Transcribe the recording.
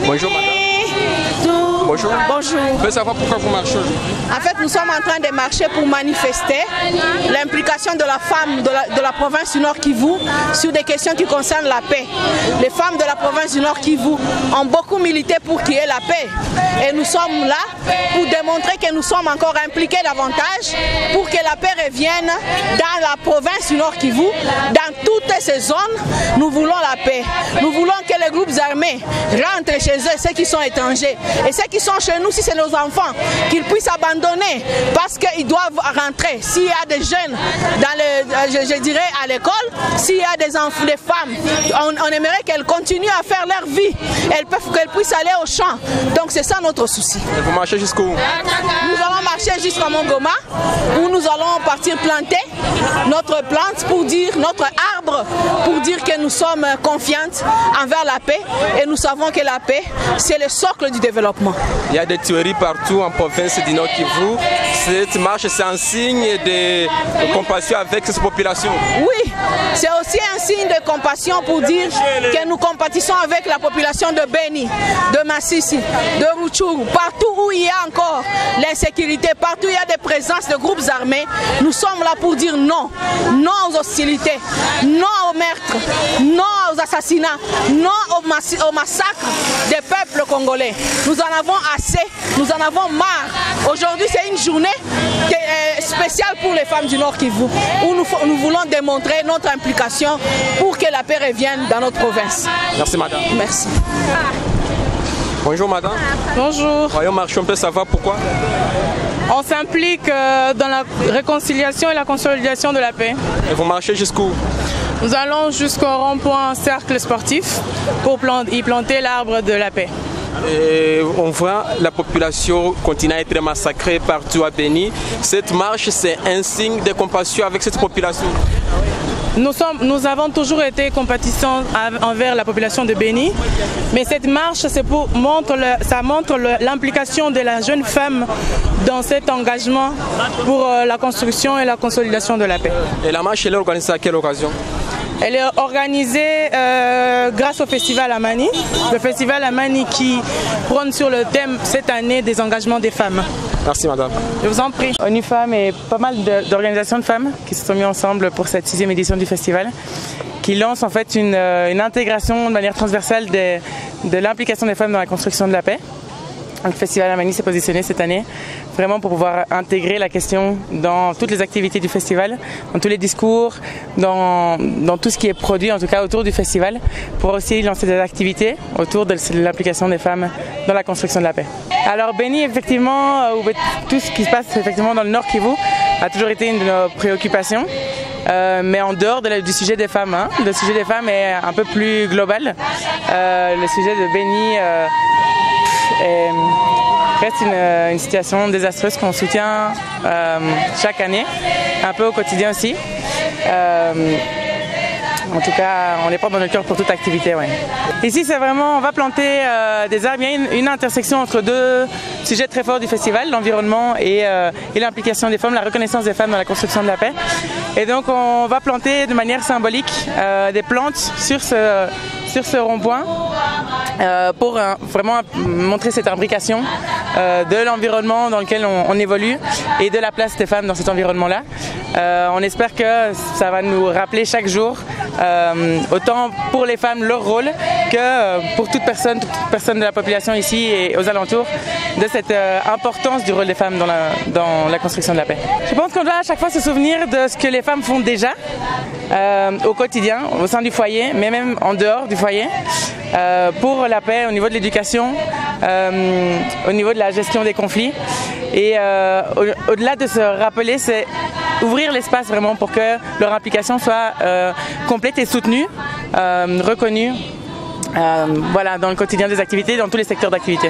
Bonjour madame. Bonjour. Bonjour. Je veux savoir pourquoi vous marchez aujourd'hui. En fait, nous sommes en train de marcher pour manifester l'implication de la femme de la province du Nord Kivu sur des questions qui concernent la paix. Les femmes de la province du Nord Kivu ont beaucoup milité pour qu'il y ait la paix. Et nous sommes là pour démontrer que nous sommes encore impliqués davantage pour que la paix revienne dans la province du Nord Kivu, dans toutes ces zones. Nous voulons la paix. Nous voulons que les groupes armés rentrent chez eux, ceux qui sont étrangers. Et ceux qui sont chez nous, si c'est nos enfants, qu'ils puissent abandonner parce qu'ils doivent rentrer. S'il y a des jeunes, je dirais à l'école, s'il y a des enfants, des femmes, on aimerait qu'elles continuent à faire leur vie. Qu'elles puissent aller au champ. Donc c'est ça notre souci. Et vous marchez jusqu'où? Nous allons marcher jusqu'à Mongoma, où nous allons partir planter notre plante pour dire, notre arbre, pour dire que nous sommes confiantes envers la paix et nous savons que la paix, c'est le socle du développement. Il y a des tueries partout en province du Nord Kivu. Cette marche, c'est un signe de compassion avec cette population. Oui, c'est aussi un signe de compassion pour dire que nous compatissons avec la population de Beni, de Massissi, de Rutshuru, partout où il y a encore l'insécurité, partout où il y a des présences de groupes armés. Nous sommes là pour dire non, non aux hostilités, non aux meurtres, non aux assassinats, non au massacre des peuples congolais. Nous en avons assez, nous en avons marre. Aujourd'hui, c'est une journée spéciale pour les femmes du Nord Kivu, où nous voulons démontrer notre implication pour que la paix revienne dans notre province. Merci madame. Merci. Bonjour madame. Bonjour. Voyons marcher, on peut savoir pourquoi? On s'implique dans la réconciliation et la consolidation de la paix. Et vous marchez jusqu'où? Nous allons jusqu'au rond-point cercle sportif pour y planter l'arbre de la paix. Et on voit la population continuer à être massacrée partout à Beni. Cette marche, c'est un signe de compassion avec cette population. Nous avons toujours été compatissants envers la population de Beni, mais cette marche, ça montre l'implication de la jeune femme dans cet engagement pour la construction et la consolidation de la paix. Et la marche, elle est organisée à quelle occasion? Elle est organisée grâce au Festival Amani, le Festival Amani qui prône sur le thème cette année des engagements des femmes. Merci madame. Je vous en prie. ONU Femmes et pas mal d'organisations de femmes qui se sont mis ensemble pour cette 6e édition du festival, qui lance en fait une intégration de manière transversale de l'implication des femmes dans la construction de la paix. Le Festival Amani s'est positionné cette année vraiment pour pouvoir intégrer la question dans toutes les activités du festival, dans tous les discours, dans tout ce qui est produit en tout cas autour du festival, pour aussi lancer des activités autour de l'implication des femmes dans la construction de la paix. Alors Beni, effectivement, tout ce qui se passe effectivement dans le Nord Kivu a toujours été une de nos préoccupations. Mais en dehors du sujet des femmes, le sujet des femmes est un peu plus global. Le sujet de Beni reste une situation désastreuse qu'on soutient chaque année, un peu au quotidien aussi. En tout cas, on les porte dans le cœur pour toute activité. Ouais. Ici, c'est vraiment, on va planter des arbres. Il y a une intersection entre deux sujets très forts du festival, l'environnement et l'implication des femmes, la reconnaissance des femmes dans la construction de la paix. Et donc, on va planter de manière symbolique des plantes sur ce rond-point pour vraiment montrer cette imbrication de l'environnement dans lequel on évolue et de la place des femmes dans cet environnement-là. On espère que ça va nous rappeler chaque jour, autant pour les femmes leur rôle que pour toute personne de la population ici et aux alentours, de cette importance du rôle des femmes dans la construction de la paix. Je pense qu'on doit à chaque fois se souvenir de ce que les femmes font déjà au quotidien, au sein du foyer, mais même en dehors du foyer, pour la paix au niveau de l'éducation, au niveau de la gestion des conflits. Et au-delà de se rappeler, c'est ouvrir l'espace vraiment pour que leur implication soit complète et soutenue, reconnue, voilà, dans le quotidien des activités, dans tous les secteurs d'activité.